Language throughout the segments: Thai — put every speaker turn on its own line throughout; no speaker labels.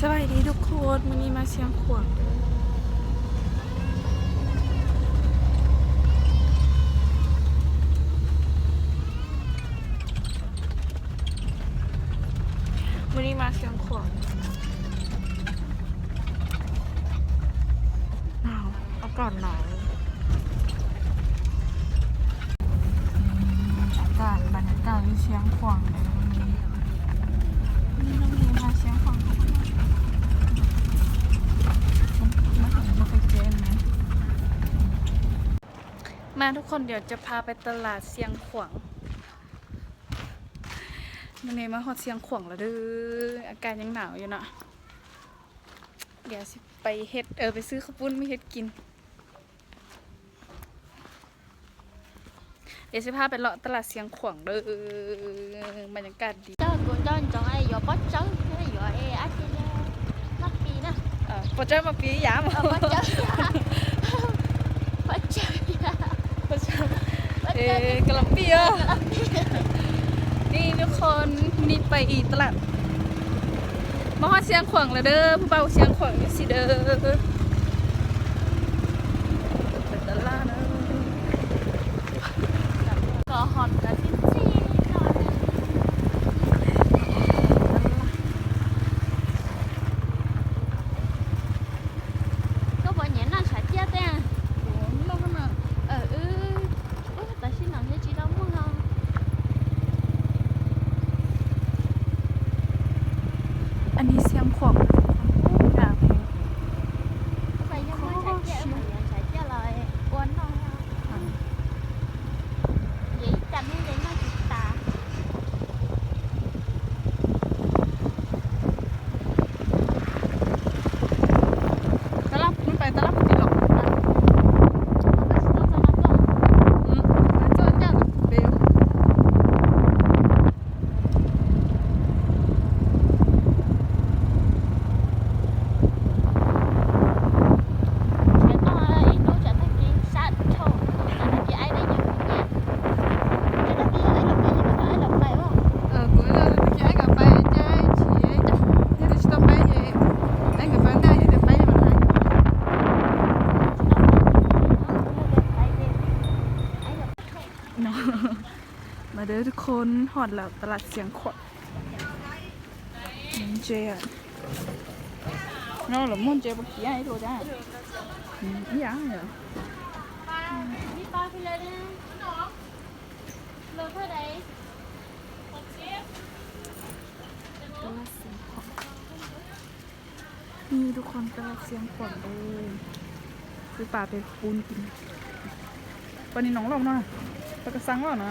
สวัสดีทุกคนวันนี้มาเชียงขวางวันนี้มาเชียงขวางหนาวอากาศหนาวบรรยากาศที่เชียงขวางเลยวันนี้น้องเมย์มาเชียงขวางมาถึงมาไปเจนไหมมาทุกคนเดี๋ยวจะพาไปตลาดเชียงขวางวันนี้มาฮอดเชียงขวางแล้วเด้ออากาศยังหนาวอยู่เนาะเดี๋ยวสิไปเฮ็ดไปซื้อข้าวปุ้นไม่เฮ็ดกินเดี๋ยวสิพาไปเลาะตลาดเชียงขวางเด้อบรรยากาศดี
cho con cho ai vừa bắt trứng cái vừa ai ăn cái nắp gì nè
ปเจ้ามาปียาม
bắt trứng bắt trứng
กะหล่ำปีนี่ทุกคนนี่ไปอีตลาดมาฮอดเชียงขวางแล้วเด้อผู้เบาเชียงขวางนี่สิเด้อเป็นตลาดเด้อ
có hòn cả cái gì có bao nhiêu năm phải chết đấy tại sao nào như chị đâu muốn không
อันนี้เชียงขวางอยาก
phải như mới phải chết mà nhận phải chết lại quên thôi vậy chăm như vậy nó chị ta
ตลาดมันไปตลาดปกติหรอกเจอจ้าเบลกูเลยตะกี้ไอ้กับไปเจ๊ชี้จ้ะนี่จะต้องไปเจ๊ไอ้กับฟังได้แต่ไปยังไงเนาะมาเด้อทุกคนหอดแล้วตลาดเสียงขวดเจ๊อะเนาะหรือมุ่นเจ๊บกี้ไอ้ตัวจ้าอีหยังเหรอนี่ทุกคนตลาดเสียงขวดเลยซื้อปลาไปปูนกินวันนี้น้องลงหน่อยปลากระสังแล้วนะ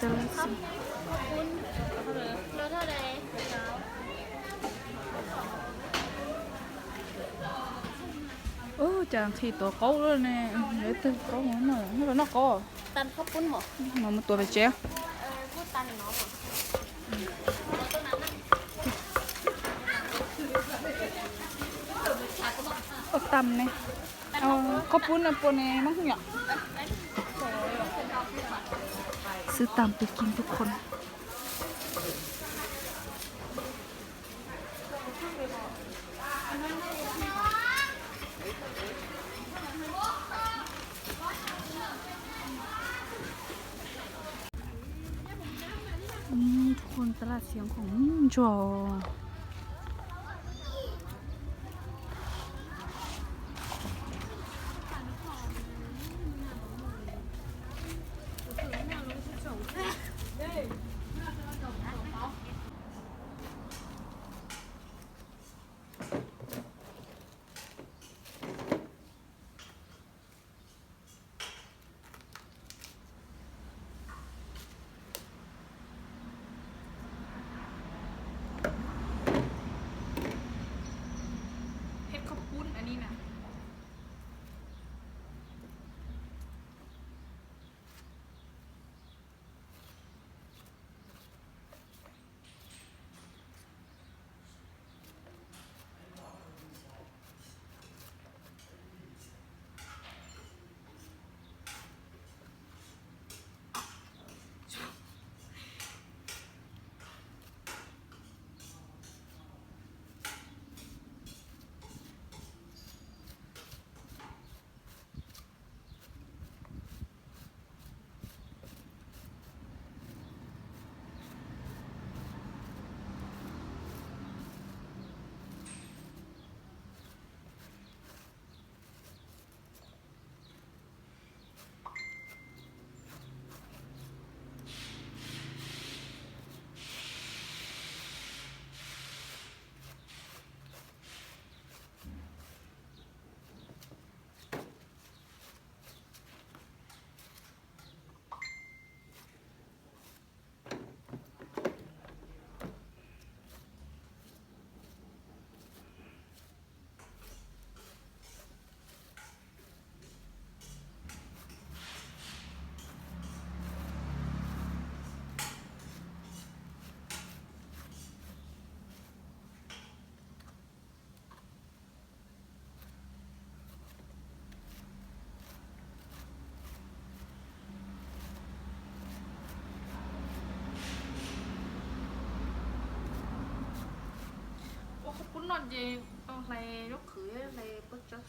ตลาดเสียงจางที่ตัวเขาเลยเนี่ยเดี๋ยวตัวเขาเหมือนหน่อยไม่เป็นนอกก็
tan khóc bún một
มาตัวไปเจ๊
bút tan nó một
เอาตำเนี่ยเอาข้าวปุ้นปนเองมั้งเนี่ยซื้อตำไปกินทุกคนทุกคนตลาดเสียงของจอ นอนเจอะไรยกขืออะไรปุ๊บจ๊ะ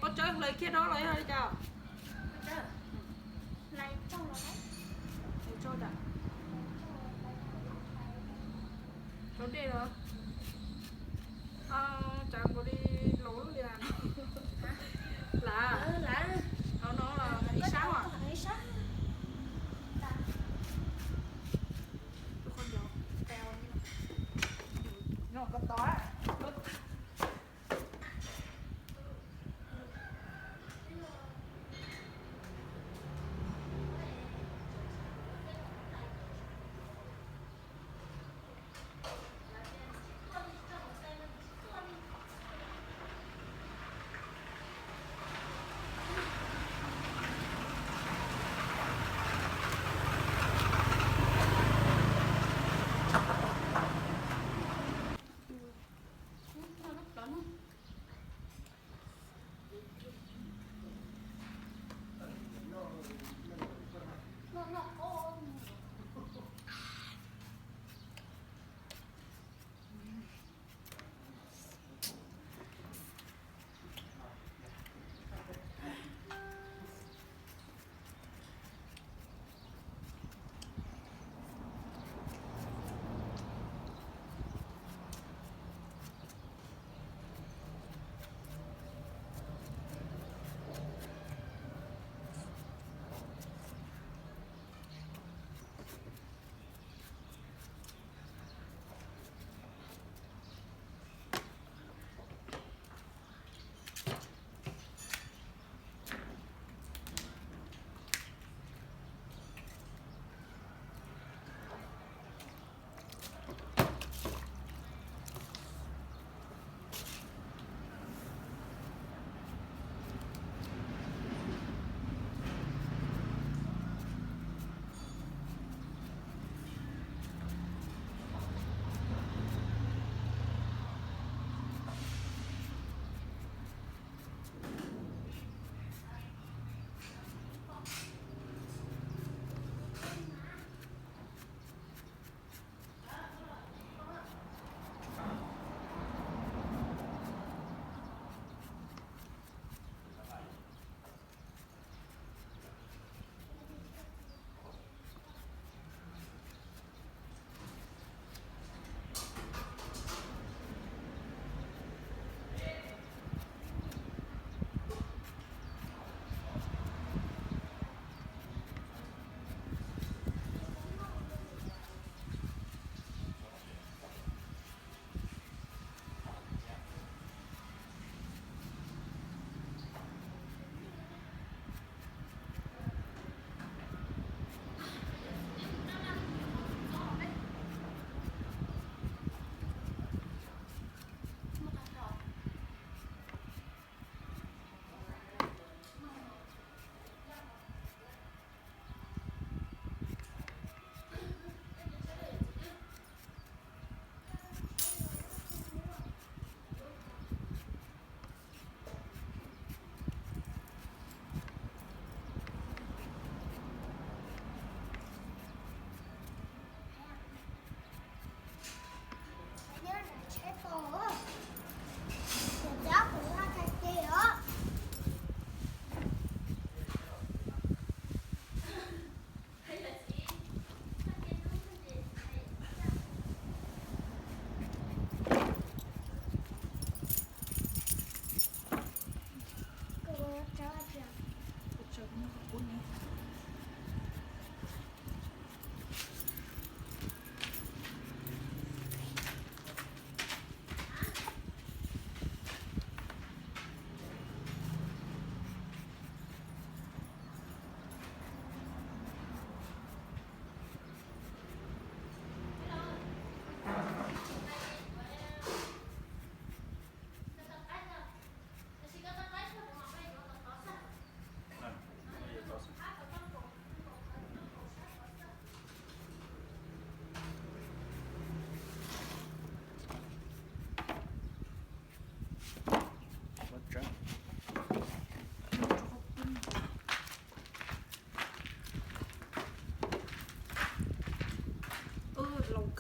có chơi lấy kia đó lấy hơi chào
Này trong rồi đấy.
lấy cho đã cháu đi rồi chẳng có đi lố luôn đi à là nó là đi sáng à
Đi sáng.
tôi không hiểu kèo nó có to á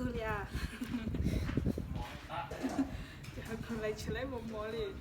Kuliah. Jangan mulai celai memoli.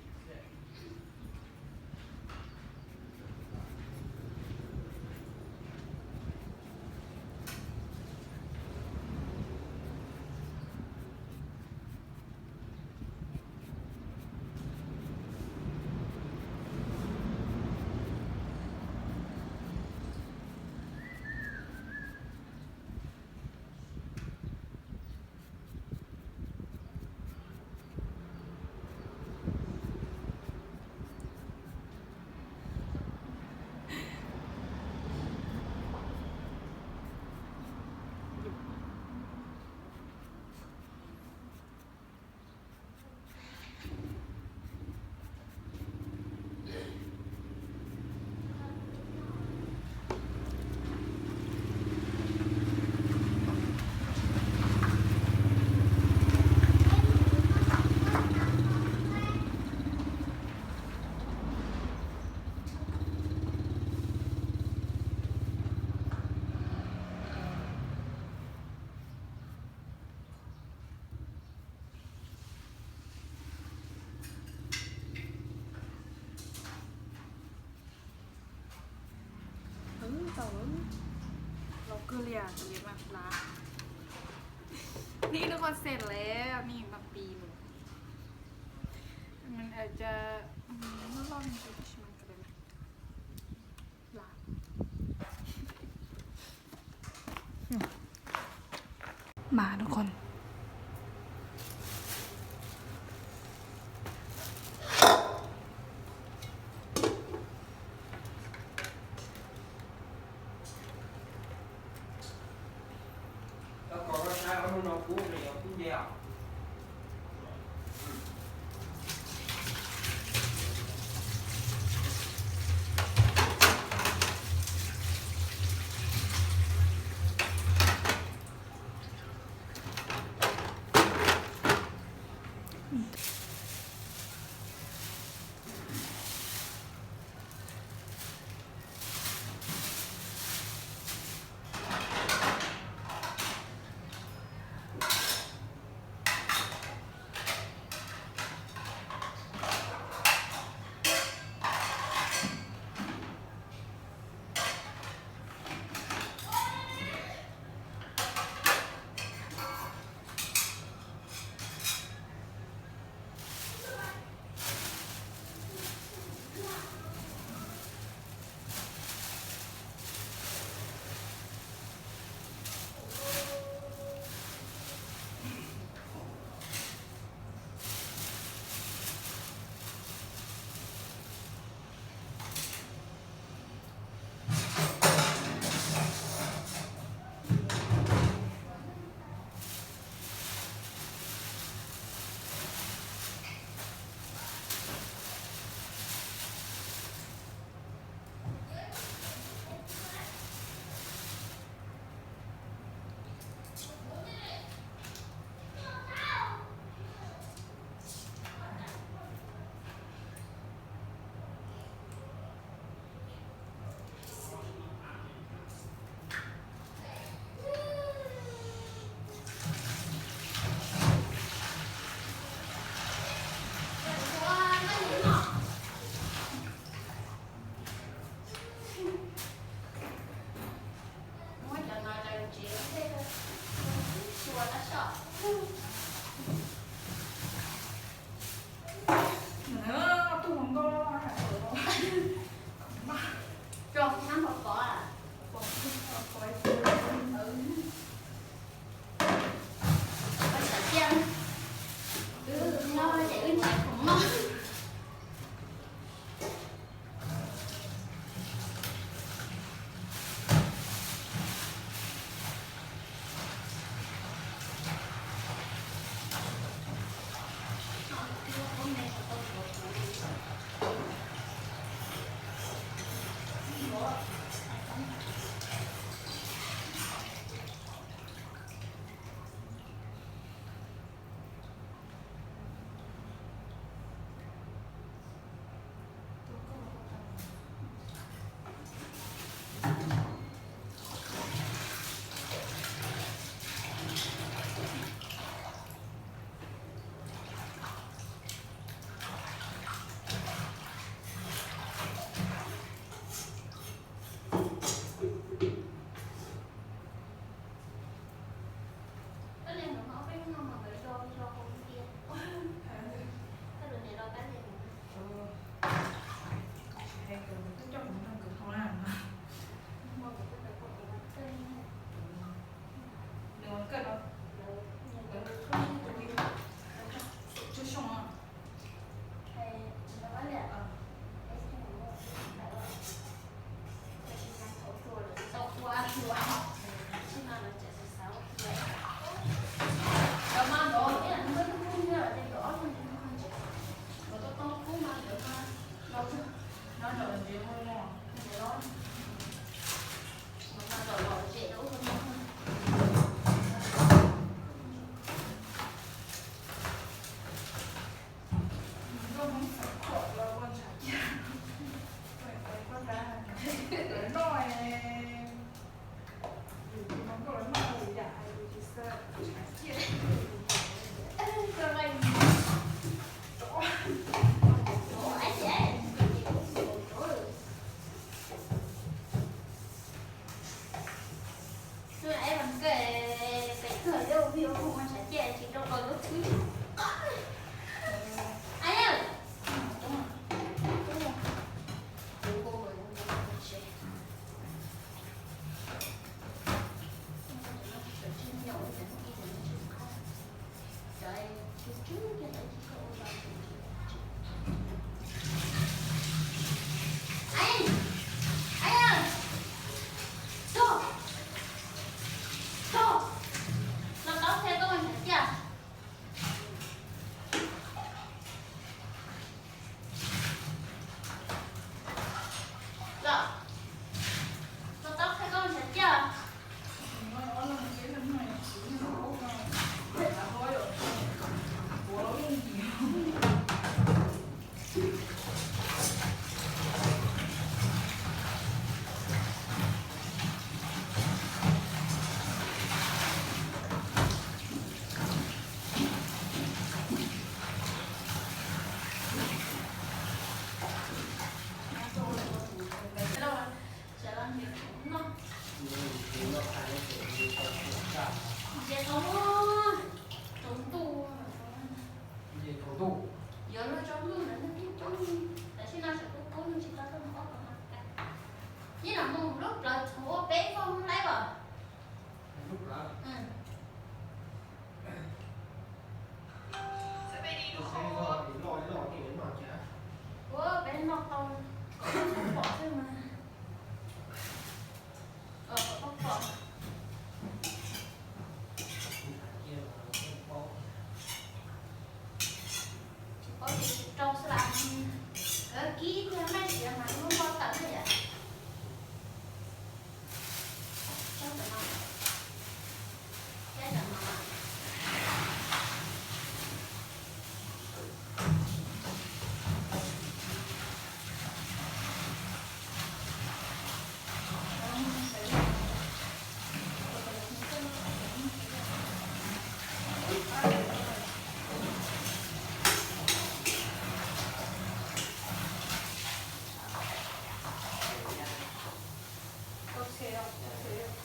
เราเกลือจะเรียกว่าล้างนี่ทุกคนเสร็จแล้วนี่มาปีนมันอาจจะไม่รอดมันจะชิมกันเลยล้างมาทุกคน
nó cú này cú dẻo
lên nọ tàu không bỏ thôi mà không bỏ có gì trâu sẽ làm kỹ theo này thì mà không có tận rồi ạ chắc là nó chắc là nó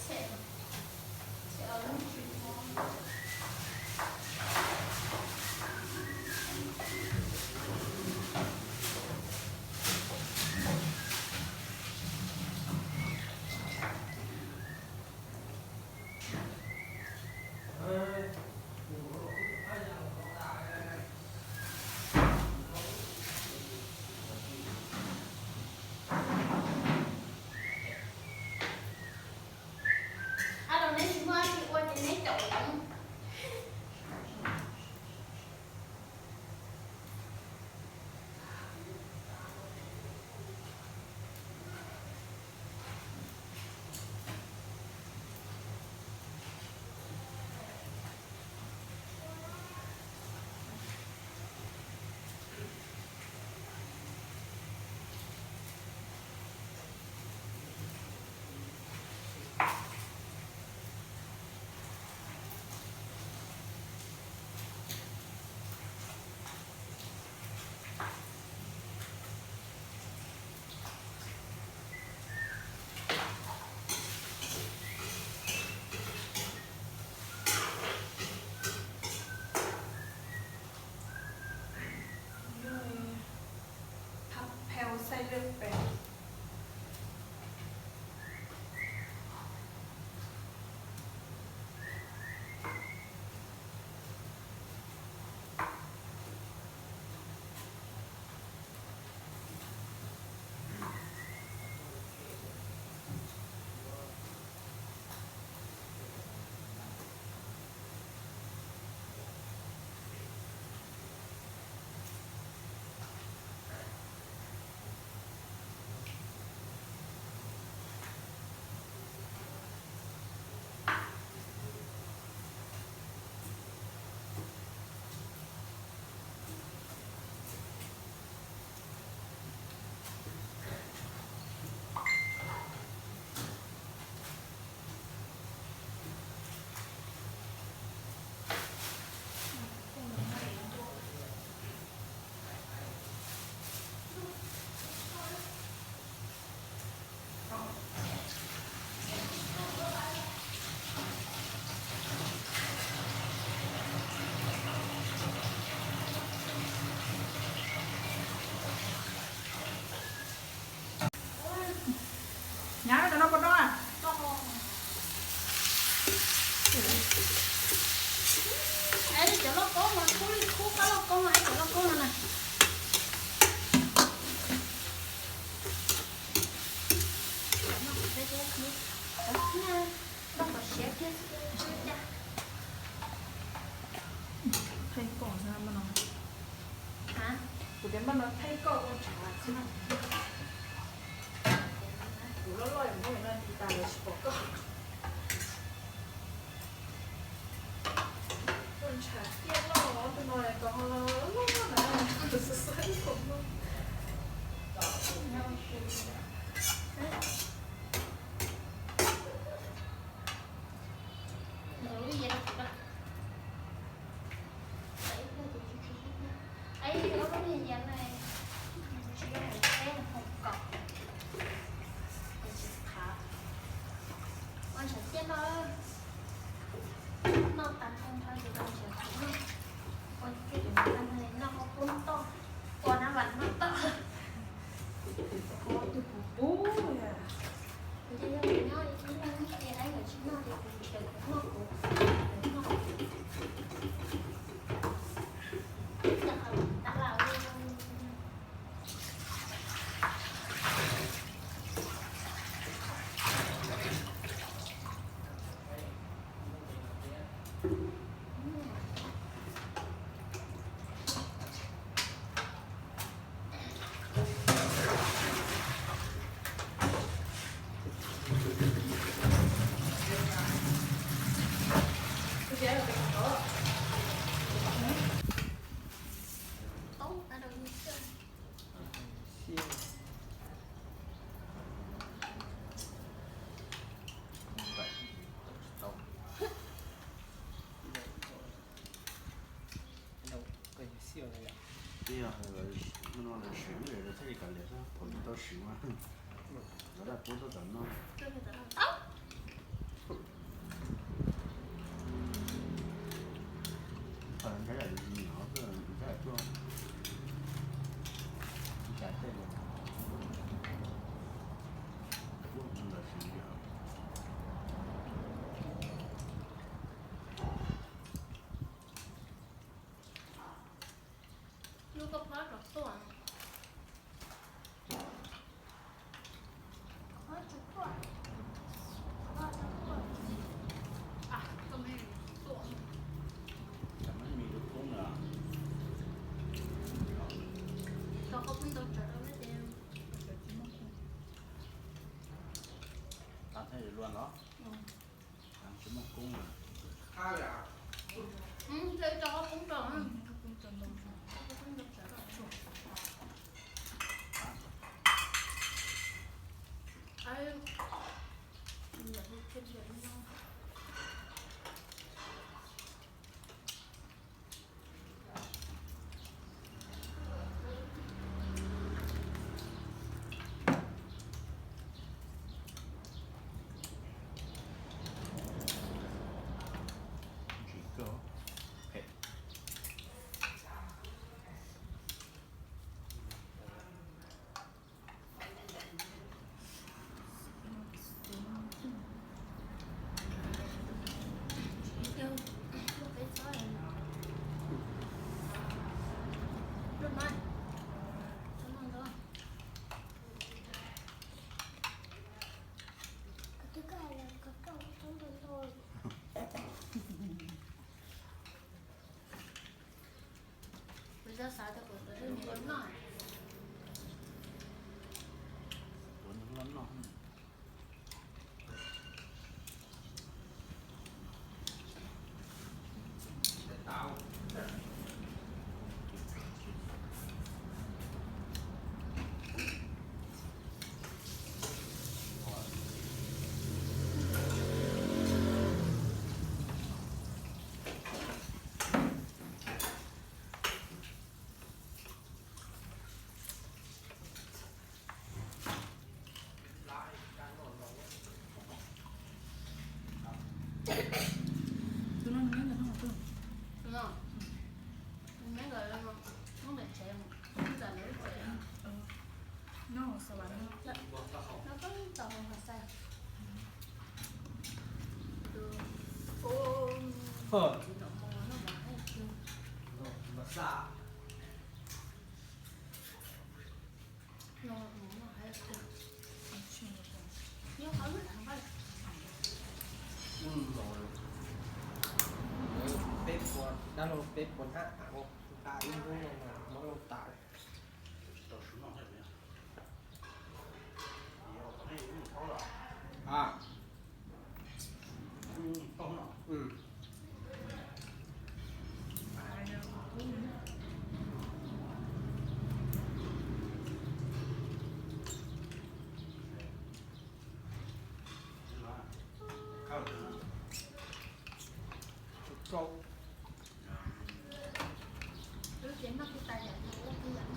sẽ ở lúc chuyển hóa đồng nên chúng ta thì qua đến nét chỗ đóng
Thắp theo xây lên bè nhá cho nó con đó à
ấy chỗ nó có mà khu cá nó có mà chỗ nó có mà nè nó có xé kia
thay cỏ ra mà nó
hả
của đến mà nó thay cỏ con chả chứ nào của nó lòi một cái này thì ta lấy bỏ cỏ con chả kia nó từ nồi có nó này từ sấy của nó
rồi vậy đó ấy thì nó có cái hình dạng này
要那个弄那水米的，这里干的噻，头一到10万，那咱多少挣呢？
这个的啊，
反正这样子，要是你再做，你再这个，我弄到10点。
ลูกกระเพาะกับส่วนอ่ะก็ไม่ส่วน
咱们米都空了，
เราก็เพิ่งต้องจดเอาไว้เดียว
刚才就乱了，咱什么空了？
ข้าวอย่าง
เดี๋ยวจะเอาปุ้งก่อน
คุณจนลง
ก็เพิ่งต้องจดเอาไอ้อย่าพูดเฉยๆนะ
几个？嘿，
เดี๋ยวลูกไปซ้อยรุ่นไหมฉันนอนก่อน bây giờ xài cho của tôi nhiều lắm rồi
我能乱弄。
เต้า
คือนั่นนี่กันทั้งหมด
đúng không mấy người lên không muốn để trẻ mà không giờ lấy trẻ
นอกสวรรค์
nó có tàu hồng và xanh được ô
เฮ้อ
nó mò nó bỏ hết chưa
มาซา
nó mò nó hết chưa
ชื่อ
nhưng khó biết thằng bay
เป็ดบอลด้านลงเป็ดบอลฮะโอ้ตาอินทุ่งลงมามันลงตา
到10万块钱。你要把那个用掏了，
อ่ะ
掏上。
อืม
ตายแล้วกุ้ง
看着呢。
โจ๊ก
đứa chuyện nó cái tay này nó cái lạnh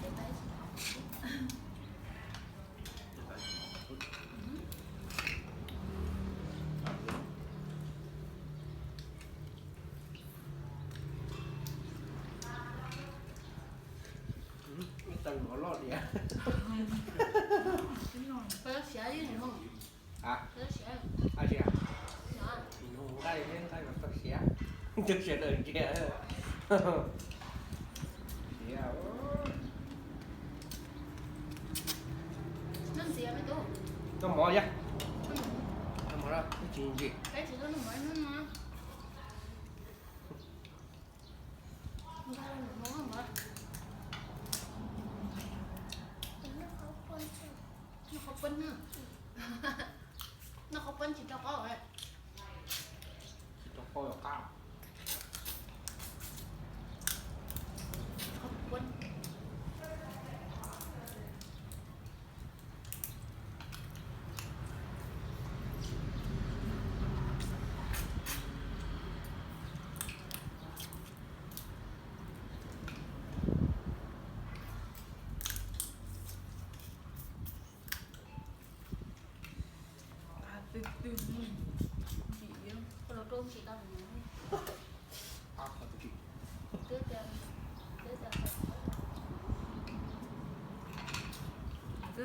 cái tay
มีตังหัวรอดเดียว
ขึ้นหน่อย
phải nó xẻ với này không
อ่ะ
phải nó xẻ
อาเชีย
đó
หนูได้เล่นได้แบบตักเสียจะเสียเดินเกียร์เสีย
nó xẻ mấy tôi
ต้องหมอจ้ะต้องหมอแล้วจริงจริง
cái thì nó mới nó mà nó không mà nó không pin nữa nó không pin chỉ cho có rồi
ต้องคอยก้าว
không pin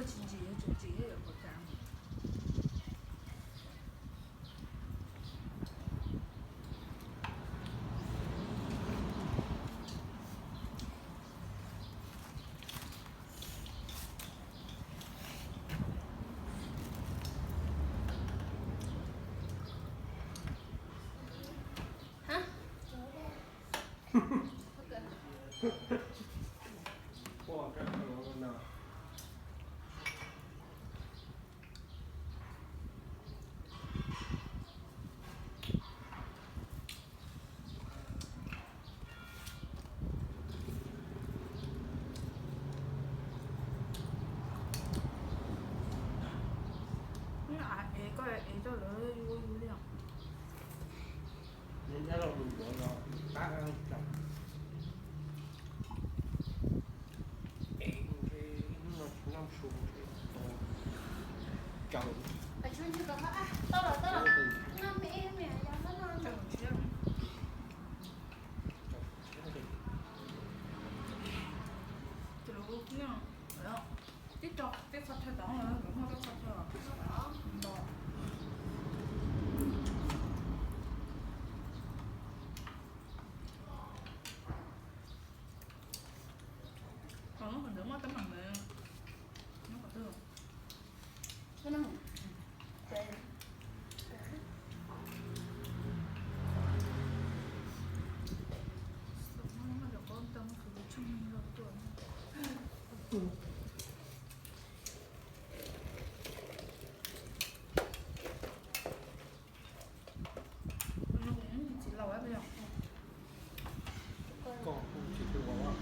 有亲戚，亲戚也有不干。
哈？
哇，这可能呢。
你下個下晝來有量。
人家老很多了，大概讲。那说讲。
ไปชวนชื่อกับว่าอ่ะต่อน้ำเอ็มเนี่ยยังไม่นอน
这种吃。这个可能，哎呀，这发太大了，为啥这发太了？大。còn nó hình tượng quá tấm bằng này nó có được
ก็นั่งเจน
nó được có tâm thứ trong mình rồi tuổi nó cũng chỉ lâu ấy bây giờ
ก็คิดดูว่า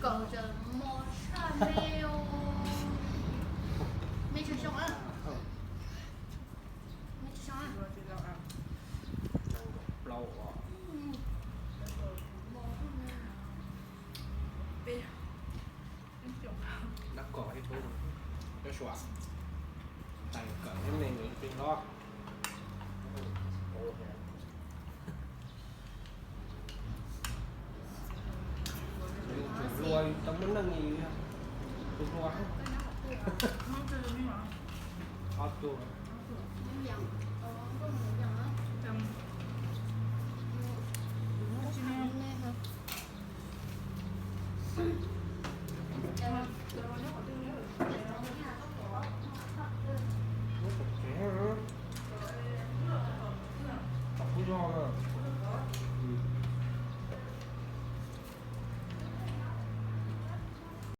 搞着抹茶没有没吃上岸没吃上岸
rồi thì lâu à
เราอ่ะ
bây giờ em chịu
นักก่อให้ทุกก็ชัวร์แต่งก่อนให้ในหนึ่งเป็นรอบโอ้โหรวยต้องมันนั่งอย่างนี้ตัวรวย
nó chơi như mà
เอาตัว
nhầm có một nhầm á
em